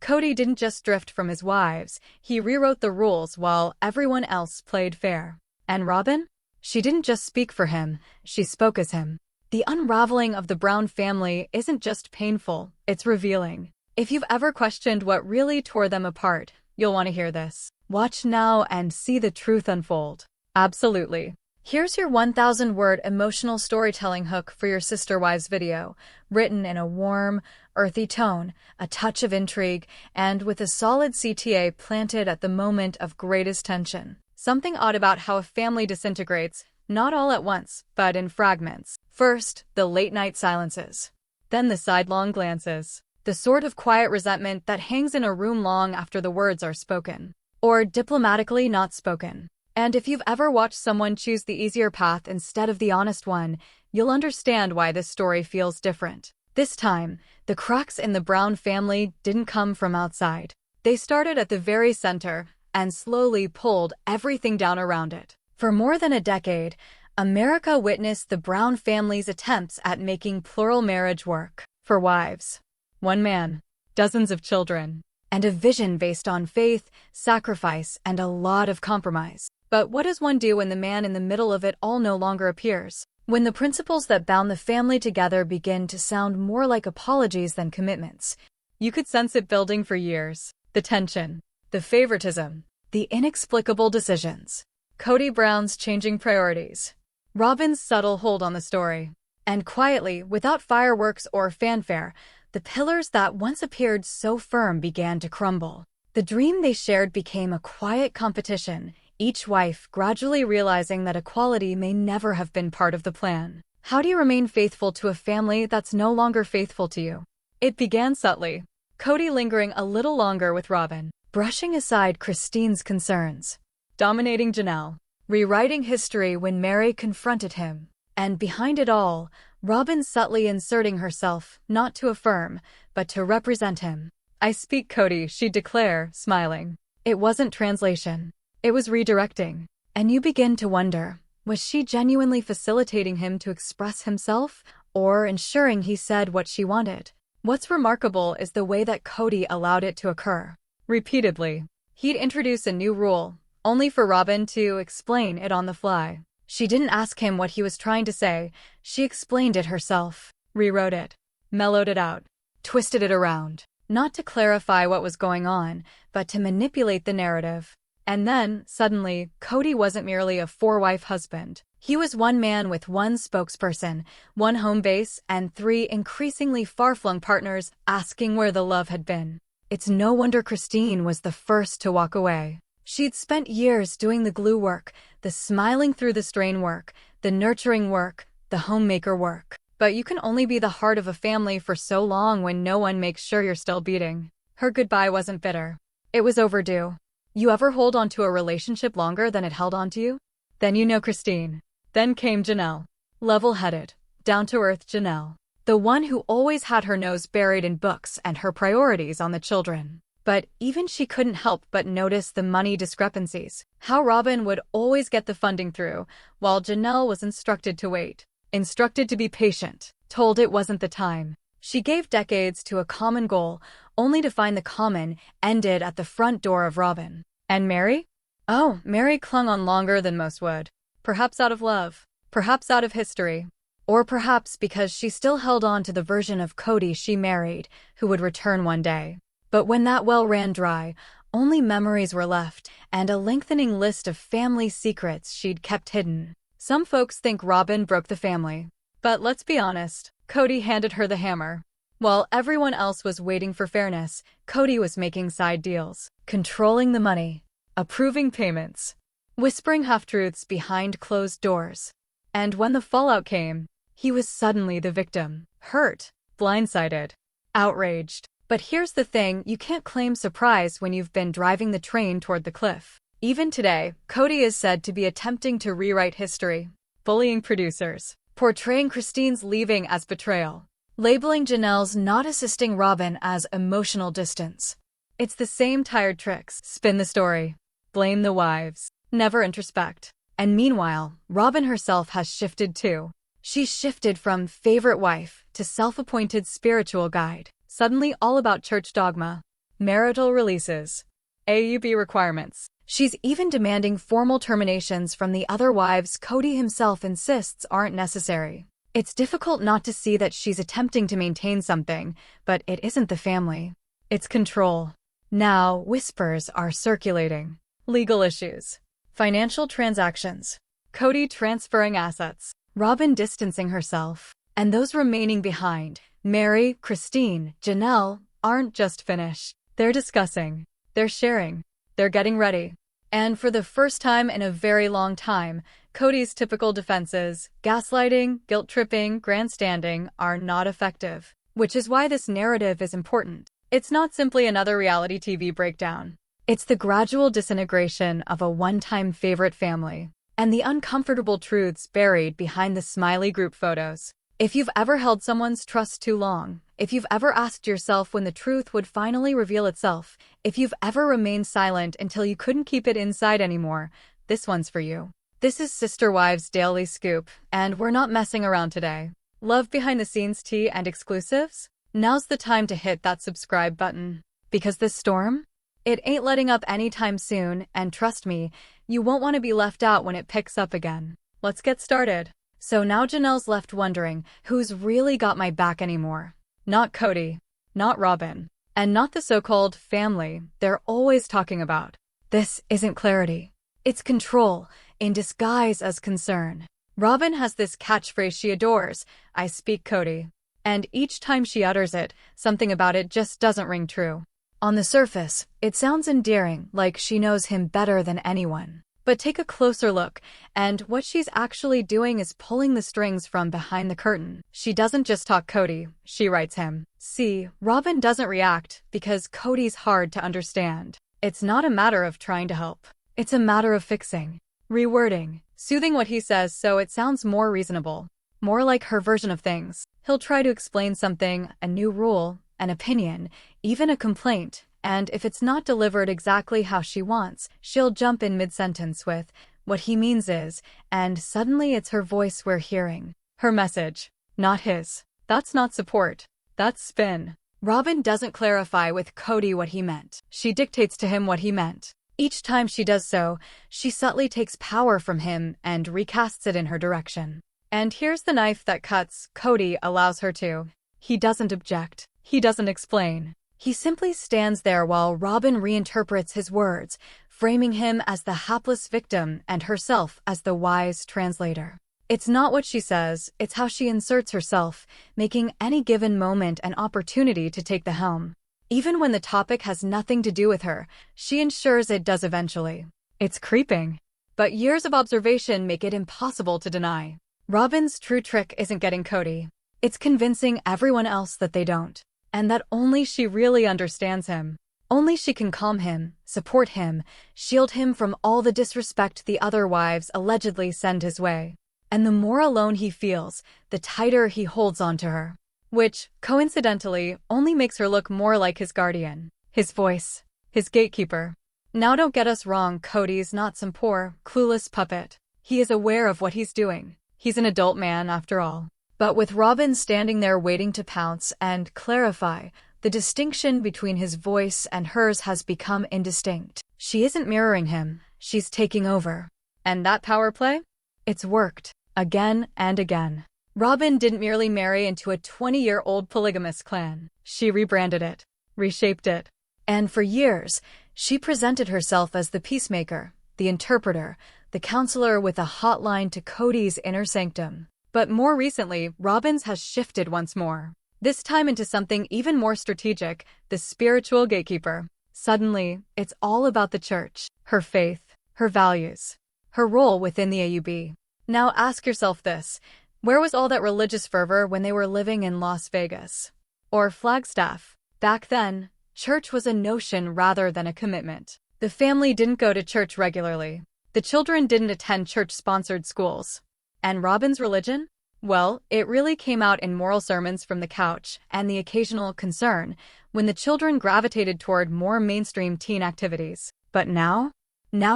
Cody didn't just drift from his wives, he rewrote the rules while everyone else played fair. And Robin? She didn't just speak for him, she spoke as him. The unraveling of the Brown family isn't just painful, it's revealing. If you've ever questioned what really tore them apart, you'll want to hear this. Watch now and see the truth unfold. Absolutely. Here's your 1,000-word emotional storytelling hook for your Sister Wives video, written in a warm, earthy tone, a touch of intrigue, and with a solid CTA planted at the moment of greatest tension. Something odd about how a family disintegrates, not all at once, but in fragments. First, the late-night silences. Then the sidelong glances. The sort of quiet resentment that hangs in a room long after the words are spoken. Or diplomatically not spoken. And if you've ever watched someone choose the easier path instead of the honest one, you'll understand why this story feels different. This time, the cracks in the Brown family didn't come from outside. They started at the very center and slowly pulled everything down around it. For more than a decade, America witnessed the Brown family's attempts at making plural marriage work. For wives, one man, dozens of children, and a vision based on faith, sacrifice, and a lot of compromise. But what does one do when the man in the middle of it all no longer appears? When the principles that bound the family together begin to sound more like apologies than commitments? You could sense it building for years. The tension, the favoritism, the inexplicable decisions. Cody Brown's changing priorities. Robin's subtle hold on the story. And quietly, without fireworks or fanfare, the pillars that once appeared so firm began to crumble. The dream they shared became a quiet competition, each wife gradually realizing that equality may never have been part of the plan. How do you remain faithful to a family that's no longer faithful to you? It began subtly. Cody lingering a little longer with Robin, brushing aside Christine's concerns, dominating Janelle, rewriting history when Meri confronted him. And behind it all, Robin subtly inserting herself, not to affirm, but to represent him. "I speak, Cody," she'd declare, smiling. It wasn't translation. It was redirecting. And you begin to wonder, was she genuinely facilitating him to express himself, or ensuring he said what she wanted? What's remarkable is the way that Cody allowed it to occur. Repeatedly, he'd introduce a new rule, only for Robin to explain it on the fly. She didn't ask him what he was trying to say, she explained it herself, rewrote it, mellowed it out, twisted it around, not to clarify what was going on, but to manipulate the narrative. And then, suddenly, Cody wasn't merely a four-wife husband. He was one man with one spokesperson, one home base, and three increasingly far-flung partners asking where the love had been. It's no wonder Christine was the first to walk away. She'd spent years doing the glue work, the smiling through the strain work, the nurturing work, the homemaker work. But you can only be the heart of a family for so long when no one makes sure you're still beating. Her goodbye wasn't bitter. It was overdue. You ever hold on to a relationship longer than it held on to you? Then you know Christine. Then came Janelle. Level-headed, down-to-earth Janelle. The one who always had her nose buried in books and her priorities on the children. But even she couldn't help but notice the money discrepancies. How Robin would always get the funding through, while Janelle was instructed to wait. Instructed to be patient, told it wasn't the time. She gave decades to a common goal, only to find the common ended at the front door of Robin. And Meri? Oh, Meri clung on longer than most would. Perhaps out of love. Perhaps out of history. Or perhaps because she still held on to the version of Cody she married, who would return one day. But when that well ran dry, only memories were left, and a lengthening list of family secrets she'd kept hidden. Some folks think Robin broke the family. But let's be honest, Cody handed her the hammer. While everyone else was waiting for fairness, Cody was making side deals, controlling the money, approving payments, whispering half-truths behind closed doors. And when the fallout came, he was suddenly the victim, hurt, blindsided, outraged. But here's the thing, you can't claim surprise when you've been driving the train toward the cliff. Even today, Cody is said to be attempting to rewrite history, bullying producers, portraying Christine's leaving as betrayal, labeling Janelle's not assisting Robin as emotional distance. It's the same tired tricks. Spin the story. Blame the wives. Never introspect. And meanwhile, Robin herself has shifted too. She's shifted from favorite wife to self-appointed spiritual guide. Suddenly all about church dogma. marital releases, AUB requirements. She's even demanding formal terminations from the other wives Cody himself insists aren't necessary. It's difficult not to see that she's attempting to maintain something, but it isn't the family. It's control. Now, whispers are circulating. Legal issues. Financial transactions. Cody transferring assets. Robin distancing herself. And those remaining behind, Meri, Christine, Janelle, aren't just finished. They're discussing. They're sharing. They're getting ready. And for the first time in a very long time, Cody's typical defenses, gaslighting, guilt-tripping, grandstanding, are not effective. Which is why this narrative is important. It's not simply another reality TV breakdown. It's the gradual disintegration of a one-time favorite family, and the uncomfortable truths buried behind the smiley group photos. If you've ever held someone's trust too long, if you've ever asked yourself when the truth would finally reveal itself, if you've ever remained silent until you couldn't keep it inside anymore, this one's for you. This is Sister Wives Daily Scoop, and we're not messing around today. Love behind-the-scenes tea and exclusives? Now's the time to hit that subscribe button. Because this storm? It ain't letting up anytime soon, and trust me, you won't want to be left out when it picks up again. Let's get started. So now Janelle's left wondering who's really got my back anymore. Not Cody, not Robin, and not the so-called family they're always talking about. This isn't clarity. It's control, in disguise as concern. Robin has this catchphrase she adores, "I speak Cody." And each time she utters it, something about it just doesn't ring true. On the surface, it sounds endearing, like she knows him better than anyone. But take a closer look, and what she's actually doing is pulling the strings from behind the curtain. She doesn't just talk Cody, she writes him. See, Robin doesn't react because Cody's hard to understand. It's not a matter of trying to help. It's a matter of fixing, rewording, soothing what he says so it sounds more reasonable, more like her version of things. He'll try to explain something, a new rule, an opinion, even a complaint. And if it's not delivered exactly how she wants, she'll jump in mid-sentence with, "What he means is," and suddenly it's her voice we're hearing. Her message, not his. That's not support. That's spin. Robin doesn't clarify with Cody what he meant. She dictates to him what he meant. Each time she does so, she subtly takes power from him and recasts it in her direction. And here's the knife that cuts. Cody allows her to. He doesn't object. He doesn't explain. He simply stands there while Robin reinterprets his words, framing him as the hapless victim and herself as the wise translator. It's not what she says, it's how she inserts herself, making any given moment an opportunity to take the helm. Even when the topic has nothing to do with her, she ensures it does eventually. It's creeping. But years of observation make it impossible to deny. Robin's true trick isn't getting Cody. It's convincing everyone else that they don't. And that only she really understands him. Only she can calm him, support him, shield him from all the disrespect the other wives allegedly send his way. And the more alone he feels, the tighter he holds on to her. Which, coincidentally, only makes her look more like his guardian. His voice. His gatekeeper. Now don't get us wrong, Cody's not some poor, clueless puppet. He is aware of what he's doing. He's an adult man, after all. But with Robin standing there waiting to pounce and clarify, the distinction between his voice and hers has become indistinct. She isn't mirroring him, she's taking over. And that power play? It's worked. Again and again. Robin didn't merely marry into a 20-year-old polygamous clan. She rebranded it, reshaped it. And for years, she presented herself as the peacemaker, the interpreter, the counselor with a hotline to Cody's inner sanctum. But more recently, Robin's has shifted once more. This time into something even more strategic, the spiritual gatekeeper. Suddenly, it's all about the church, her faith, her values, her role within the AUB. Now ask yourself this, where was all that religious fervor when they were living in Las Vegas? Or Flagstaff? Back then, church was a notion rather than a commitment. The family didn't go to church regularly. The children didn't attend church-sponsored schools. And Robin's religion? Well, it really came out in moral sermons from the couch and the occasional concern when the children gravitated toward more mainstream teen activities. But now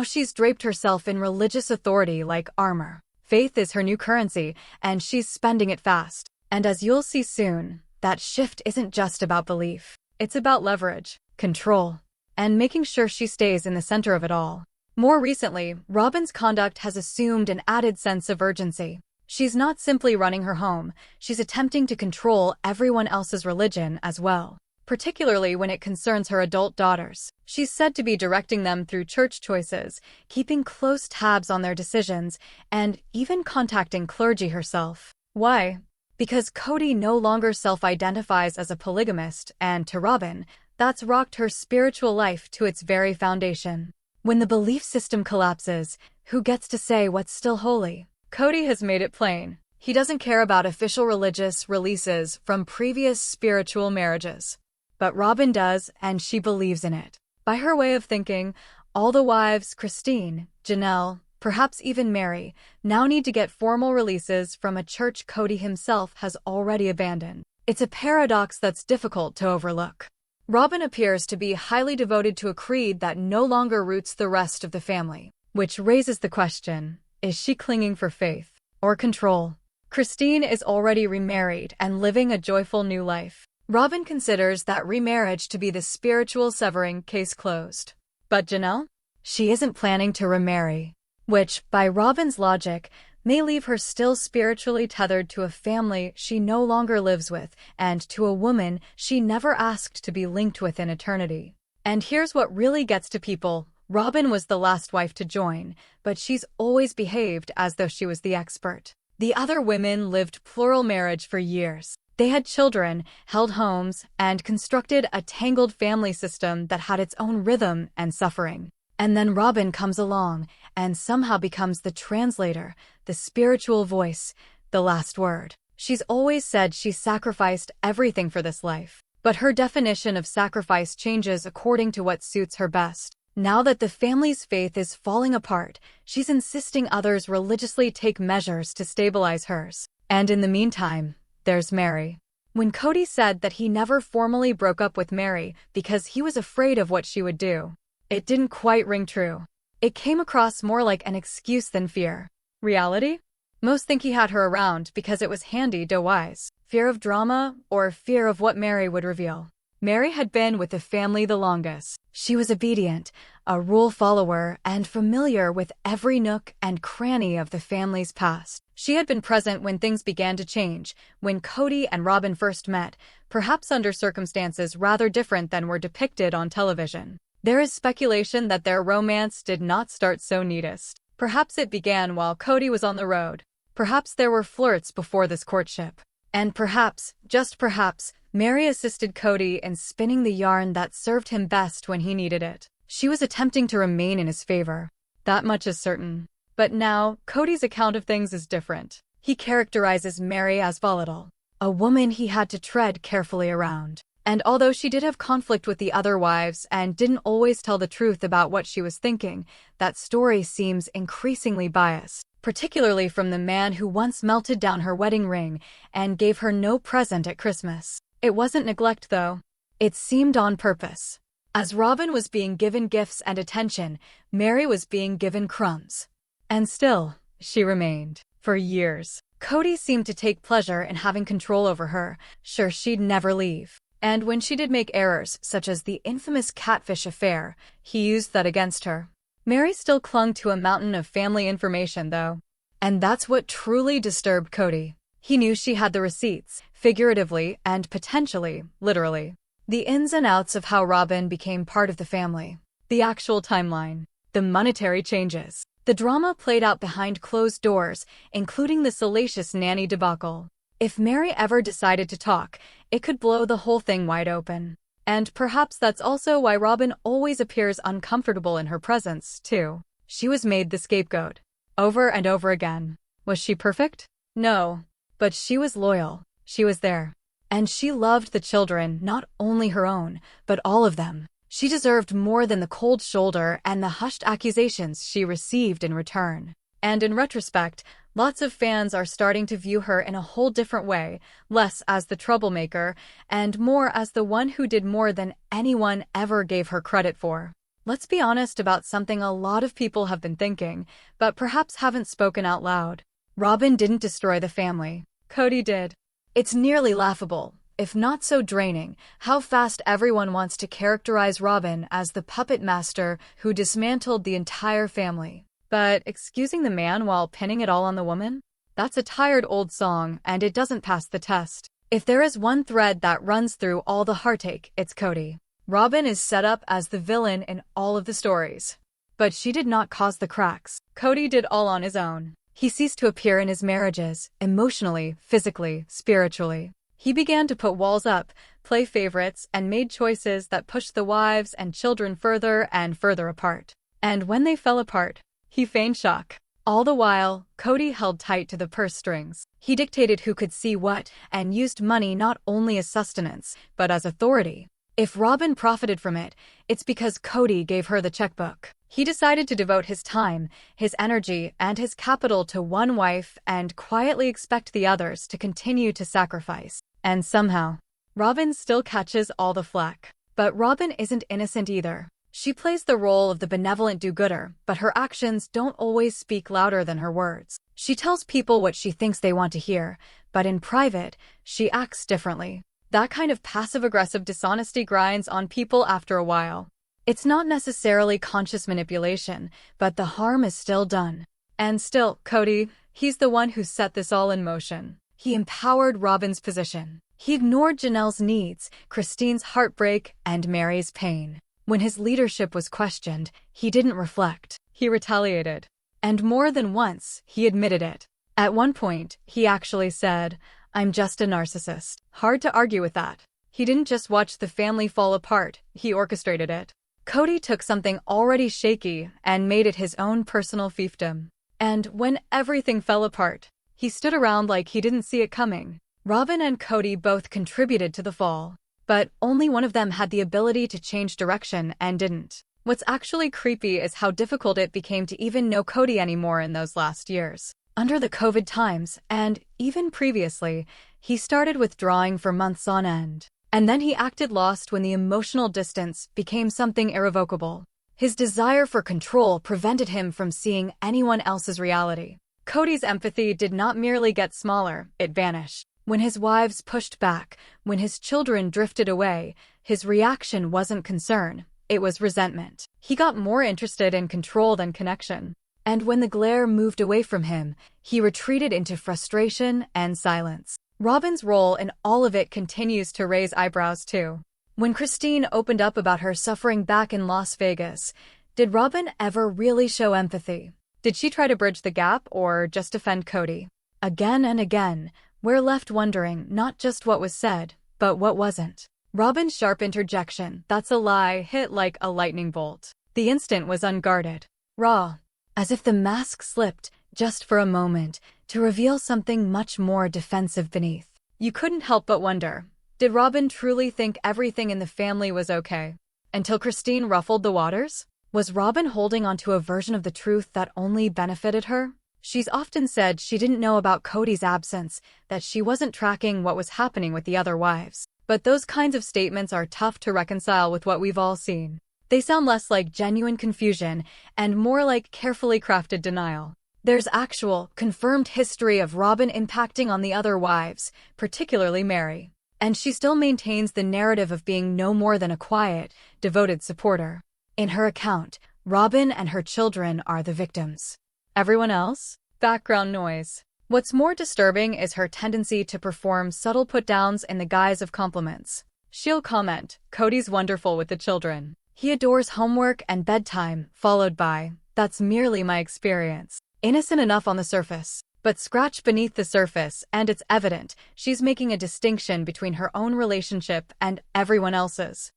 she's draped herself in religious authority like armor. Faith is her new currency, and she's spending it fast. And as you'll see soon, that shift isn't just about belief. It's about leverage. control, and making sure she stays in the center of it all. More recently, Robin's conduct has assumed an added sense of urgency. She's not simply running her home, she's attempting to control everyone else's religion as well, particularly when it concerns her adult daughters. She's said to be directing them through church choices, keeping close tabs on their decisions, and even contacting clergy herself. Why? Because Cody no longer self-identifies as a polygamist, and to Robin, that's rocked her spiritual life to its very foundation. When the belief system collapses, who gets to say what's still holy? Cody has made it plain. He doesn't care about official religious releases from previous spiritual marriages. But Robin does, and she believes in it. By her way of thinking, all the wives, Christine, Janelle, perhaps even Meri, now need to get formal releases from a church Cody himself has already abandoned. It's a paradox that's difficult to overlook. Robin appears to be highly devoted to a creed that no longer roots the rest of the family, which raises the question, is she clinging for faith or control? Christine is already remarried and living a joyful new life. Robin considers that remarriage to be the spiritual severing case closed. But Janelle? She isn't planning to remarry, which, by Robin's logic, may leave her still spiritually tethered to a family she no longer lives with and to a woman she never asked to be linked with in eternity. And here's what really gets to people. Robin was the last wife to join, but she's always behaved as though she was the expert. The other women lived plural marriage for years. They had children, held homes, and constructed a tangled family system that had its own rhythm and suffering. And then Robin comes along and somehow becomes the translator, the spiritual voice, the last word. She's always said she sacrificed everything for this life. But her definition of sacrifice changes according to what suits her best. Now that the family's faith is falling apart, she's insisting others religiously take measures to stabilize hers. And in the meantime, there's Meri. When Cody said that he never formally broke up with Meri because he was afraid of what she would do, it didn't quite ring true. It came across more like an excuse than fear. Reality? Most think he had her around because it was handy to wise. Fear of drama or fear of what Meri would reveal. Meri had been with the family the longest. She was obedient, a rule follower, and familiar with every nook and cranny of the family's past. She had been present when things began to change, when Cody and Robin first met, perhaps under circumstances rather different than were depicted on television. There is speculation that their romance did not start so neatest. Perhaps it began while Cody was on the road. Perhaps there were flirts before this courtship. And perhaps, just perhaps, Meri assisted Cody in spinning the yarn that served him best when he needed it. She was attempting to remain in his favor. That much is certain. But now, Cody's account of things is different. He characterizes Meri as volatile, a woman he had to tread carefully around. And although she did have conflict with the other wives and didn't always tell the truth about what she was thinking, that story seems increasingly biased, particularly from the man who once melted down her wedding ring and gave her no present at Christmas. It wasn't neglect, though. It seemed on purpose. As Robin was being given gifts and attention, Meri was being given crumbs. And still, she remained. For years, Cody seemed to take pleasure in having control over her, sure she'd never leave. And when she did make errors, such as the infamous catfish affair, he used that against her. Meri still clung to a mountain of family information, though. And that's what truly disturbed Cody. He knew she had the receipts, figuratively and potentially, literally. The ins and outs of how Robin became part of the family. The actual timeline. The monetary changes. The drama played out behind closed doors, including the salacious nanny debacle. If Meri ever decided to talk, it could blow the whole thing wide open. And perhaps that's also why Robin always appears uncomfortable in her presence, too. She was made the scapegoat. Over and over again. Was she perfect? No. But she was loyal. She was there. And she loved the children, not only her own, but all of them. She deserved more than the cold shoulder and the hushed accusations she received in return. And in retrospect, lots of fans are starting to view her in a whole different way, less as the troublemaker, and more as the one who did more than anyone ever gave her credit for. Let's be honest about something a lot of people have been thinking, but perhaps haven't spoken out loud. Robin didn't destroy the family. Cody did. It's nearly laughable, if not so draining, how fast everyone wants to characterize Robin as the puppet master who dismantled the entire family. But excusing the man while pinning it all on the woman? That's a tired old song, and it doesn't pass the test. If there is one thread that runs through all the heartache, it's Cody. Robin is set up as the villain in all of the stories. But she did not cause the cracks. Cody did all on his own. He ceased to appear in his marriages, emotionally, physically, spiritually. He began to put walls up, play favorites, and made choices that pushed the wives and children further and further apart. And when they fell apart, he feigned shock. All the while, Cody held tight to the purse strings. He dictated who could see what, and used money not only as sustenance, but as authority. If Robin profited from it, it's because Cody gave her the checkbook. He decided to devote his time, his energy, and his capital to one wife and quietly expect the others to continue to sacrifice. And somehow, Robin still catches all the flack. But Robin isn't innocent either. She plays the role of the benevolent do-gooder, but her actions don't always speak louder than her words. She tells people what she thinks they want to hear, but in private, she acts differently. That kind of passive-aggressive dishonesty grinds on people after a while. It's not necessarily conscious manipulation, but the harm is still done. And still, Cody, he's the one who set this all in motion. He empowered Robin's position. He ignored Janelle's needs, Christine's heartbreak, and Meri's pain. When his leadership was questioned, he didn't reflect. He retaliated. And more than once, he admitted it. At one point, he actually said, "I'm just a narcissist." Hard to argue with that. He didn't just watch the family fall apart, he orchestrated it. Cody took something already shaky and made it his own personal fiefdom. And when everything fell apart, he stood around like he didn't see it coming. Robin and Cody both contributed to the fall. But only one of them had the ability to change direction and didn't. What's actually creepy is how difficult it became to even know Cody anymore in those last years. Under the COVID times, and even previously, he started withdrawing for months on end. And then he acted lost when the emotional distance became something irrevocable. His desire for control prevented him from seeing anyone else's reality. Cody's empathy did not merely get smaller, it vanished. When his wives pushed back, when his children drifted away, his reaction wasn't concern, it was resentment. He got more interested in control than connection. And when the glare moved away from him, he retreated into frustration and silence. Robin's role in all of it continues to raise eyebrows too. When Christine opened up about her suffering back in Las Vegas, did Robin ever really show empathy? Did she try to bridge the gap or just defend Cody? Again and again, we're left wondering not just what was said, but what wasn't. Robin's sharp interjection, "That's a lie," hit like a lightning bolt. The instant was unguarded, raw, as if the mask slipped, just for a moment, to reveal something much more defensive beneath. You couldn't help but wonder, did Robin truly think everything in the family was okay? Until Christine ruffled the waters? Was Robin holding onto a version of the truth that only benefited her? She's often said she didn't know about Cody's absence, that she wasn't tracking what was happening with the other wives. But those kinds of statements are tough to reconcile with what we've all seen. They sound less like genuine confusion and more like carefully crafted denial. There's actual, confirmed history of Robin impacting on the other wives, particularly Meri. And she still maintains the narrative of being no more than a quiet, devoted supporter. In her account, Robin and her children are the victims. Everyone else? Background noise. What's more disturbing is her tendency to perform subtle put-downs in the guise of compliments. She'll comment, "Cody's wonderful with the children. He adores homework and bedtime," followed by, "That's merely my experience." Innocent enough on the surface. But scratch beneath the surface, and it's evident she's making a distinction between her own relationship and everyone else's.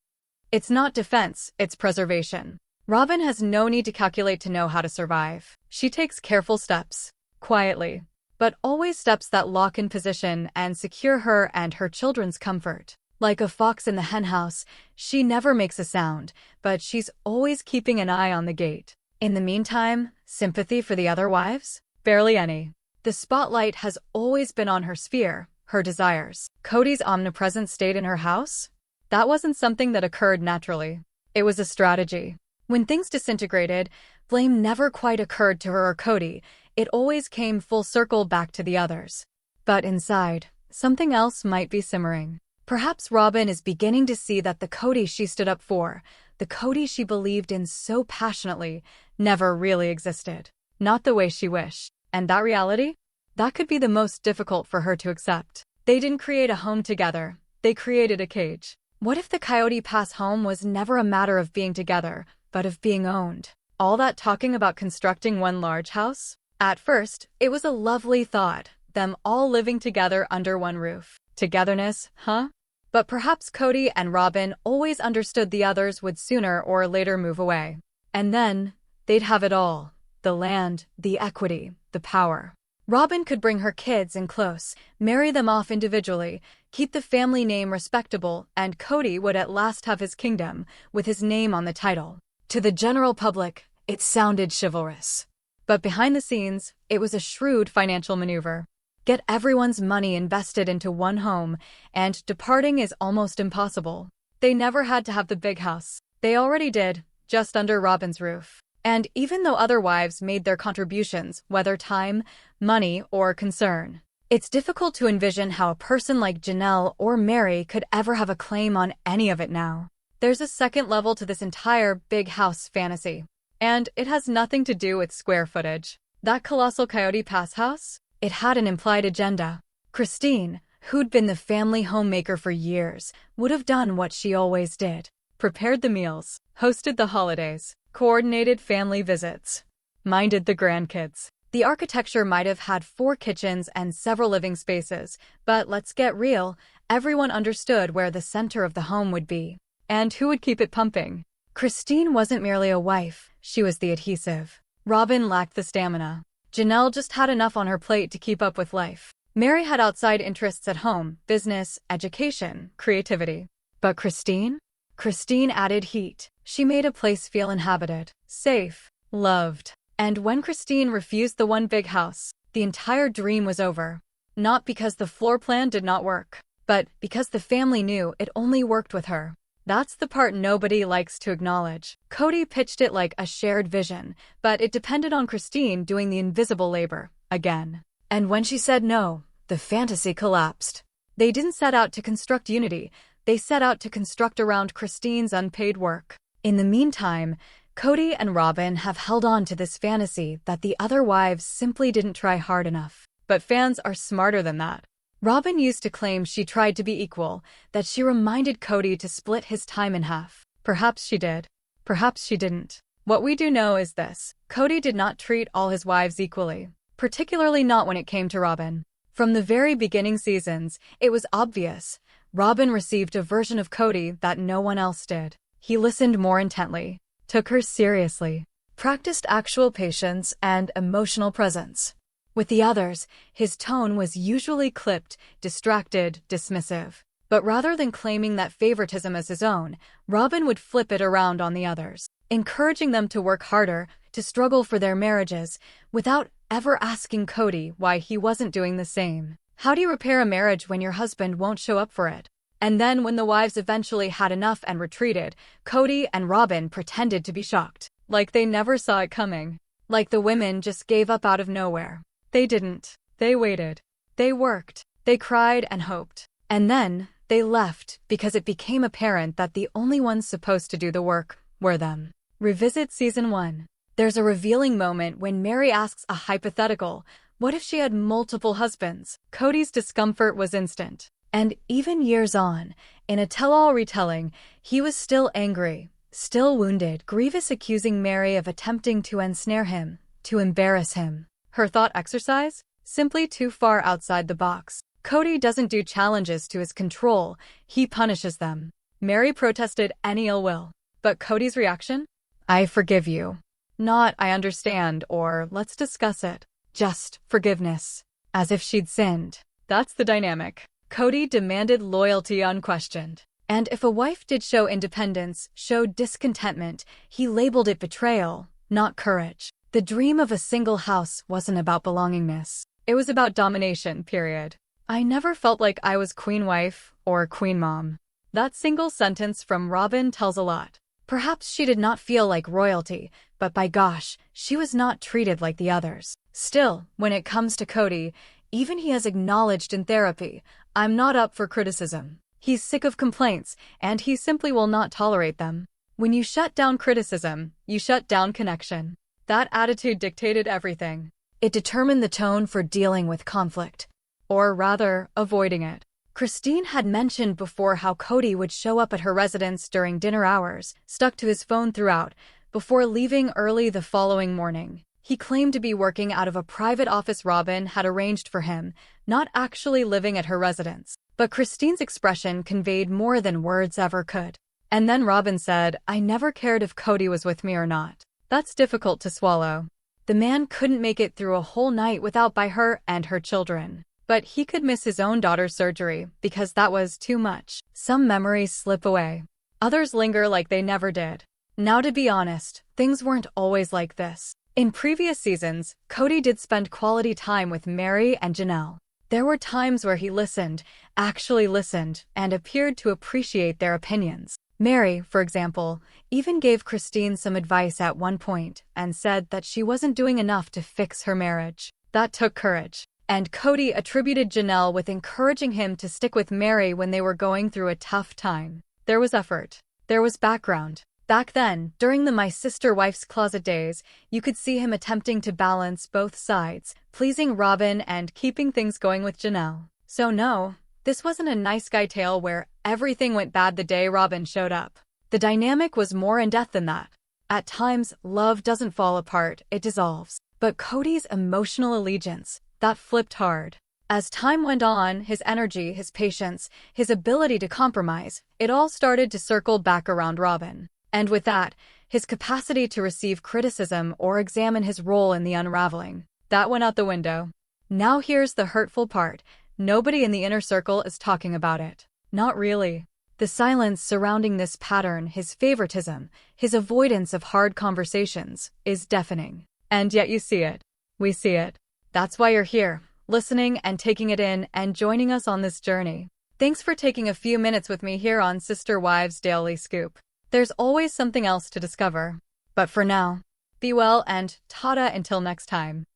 It's not defense, it's preservation. Robin has no need to calculate to know how to survive. She takes careful steps, quietly, but always steps that lock in position and secure her and her children's comfort. Like a fox in the henhouse, she never makes a sound, but she's always keeping an eye on the gate. In the meantime, sympathy for the other wives? Barely any. The spotlight has always been on her sphere, her desires. Cody's omnipresence stayed in her house? That wasn't something that occurred naturally. It was a strategy. When things disintegrated, blame never quite occurred to her or Cody. It always came full circle back to the others. But inside, something else might be simmering. Perhaps Robin is beginning to see that the Cody she stood up for, the Cody she believed in so passionately, never really existed. Not the way she wished. And that reality? That could be the most difficult for her to accept. They didn't create a home together. They created a cage. What if the Coyote Pass home was never a matter of being together, but of being owned? All that talking about constructing one large house? At first, it was a lovely thought, them all living together under one roof. Togetherness, huh? But perhaps Cody and Robin always understood the others would sooner or later move away. And then, they'd have it all. The land, the equity, the power. Robin could bring her kids in close, marry them off individually, keep the family name respectable, and Cody would at last have his kingdom, with his name on the title. To the general public, it sounded chivalrous. But behind the scenes, it was a shrewd financial maneuver. Get everyone's money invested into one home, and departing is almost impossible. They never had to have the big house. They already did, just under Robin's roof. And even though other wives made their contributions, whether time, money, or concern, it's difficult to envision how a person like Janelle or Meri could ever have a claim on any of it now. There's a second level to this entire big house fantasy. And it has nothing to do with square footage. That colossal Coyote Pass house? It had an implied agenda. Christine, who'd been the family homemaker for years, would have done what she always did. Prepared the meals, hosted the holidays, coordinated family visits, minded the grandkids. The architecture might have had 4 kitchens and several living spaces, but let's get real, everyone understood where the center of the home would be. And who would keep it pumping? Christine wasn't merely a wife, she was the adhesive. Robin lacked the stamina. Janelle just had enough on her plate to keep up with life. Meri had outside interests at home, business, education, creativity. But Christine? Christine added heat. She made a place feel inhabited, safe, loved. And when Christine refused the one big house, the entire dream was over. Not because the floor plan did not work, but because the family knew it only worked with her. That's the part nobody likes to acknowledge. Cody pitched it like a shared vision, but it depended on Christine doing the invisible labor, again. And when she said no, the fantasy collapsed. They didn't set out to construct unity, they set out to construct around Christine's unpaid work. In the meantime, Cody and Robin have held on to this fantasy that the other wives simply didn't try hard enough. But fans are smarter than that. Robin used to claim she tried to be equal, that she reminded Cody to split his time in half. Perhaps she did. Perhaps she didn't. What we do know is this: Cody did not treat all his wives equally, particularly not when it came to Robin. From the very beginning seasons, it was obvious. Robin received a version of Cody that no one else did. He listened more intently, took her seriously, practiced actual patience and emotional presence. With the others, his tone was usually clipped, distracted, dismissive. But rather than claiming that favoritism as his own, Robin would flip it around on the others, encouraging them to work harder, to struggle for their marriages, without ever asking Cody why he wasn't doing the same. How do you repair a marriage when your husband won't show up for it? And then when the wives eventually had enough and retreated, Cody and Robin pretended to be shocked, like they never saw it coming, like the women just gave up out of nowhere. They didn't. They waited. They worked. They cried and hoped. And then, they left because it became apparent that the only ones supposed to do the work were them. Revisit Season 1. There's a revealing moment when Meri asks a hypothetical, what if she had multiple husbands? Cody's discomfort was instant. And even years on, in a tell-all retelling, he was still angry, still wounded, grievous, accusing Meri of attempting to ensnare him, to embarrass him. Her thought exercise? Simply too far outside the box. Cody doesn't do challenges to his control, he punishes them. Meri protested any ill will. But Cody's reaction? I forgive you. Not I understand or let's discuss it. Just forgiveness. As if she'd sinned. That's the dynamic. Cody demanded loyalty unquestioned. And if a wife did show independence, showed discontentment, he labeled it betrayal, not courage. The dream of a single house wasn't about belongingness. It was about domination, period. I never felt like I was queen wife or queen mom. That single sentence from Robin tells a lot. Perhaps she did not feel like royalty, but by gosh, she was not treated like the others. Still, when it comes to Cody, even he has acknowledged in therapy, I'm not up for criticism. He's sick of complaints, and he simply will not tolerate them. When you shut down criticism, you shut down connection. That attitude dictated everything. It determined the tone for dealing with conflict. Or rather, avoiding it. Christine had mentioned before how Cody would show up at her residence during dinner hours, stuck to his phone throughout, before leaving early the following morning. He claimed to be working out of a private office Robin had arranged for him, not actually living at her residence. But Christine's expression conveyed more than words ever could. And then Robin said, "I never cared if Cody was with me or not." That's difficult to swallow. The man couldn't make it through a whole night without by her and her children. But he could miss his own daughter's surgery because that was too much. Some memories slip away. Others linger like they never did. Now, to be honest, things weren't always like this. In previous seasons, Cody did spend quality time with Meri and Janelle. There were times where he listened, actually listened, and appeared to appreciate their opinions. Meri, for example, even gave Christine some advice at one point and said that she wasn't doing enough to fix her marriage. That took courage. And Cody attributed Janelle with encouraging him to stick with Meri when they were going through a tough time. There was effort. There was background. Back then, during the My Sister Wife's Closet days, you could see him attempting to balance both sides, pleasing Robin and keeping things going with Janelle. So no, this wasn't a nice guy tale where everything went bad the day Robin showed up. The dynamic was more in depth than that. At times, love doesn't fall apart, it dissolves. But Cody's emotional allegiance, that flipped hard. As time went on, his energy, his patience, his ability to compromise, it all started to circle back around Robin. And with that, his capacity to receive criticism or examine his role in the unraveling. That went out the window. Now here's the hurtful part. Nobody in the inner circle is talking about it. Not really. The silence surrounding this pattern, his favoritism, his avoidance of hard conversations, is deafening. And yet you see it. We see it. That's why you're here, listening and taking it in and joining us on this journey. Thanks for taking a few minutes with me here on Sister Wives Daily Scoop. There's always something else to discover. But for now, be well and ta-da until next time.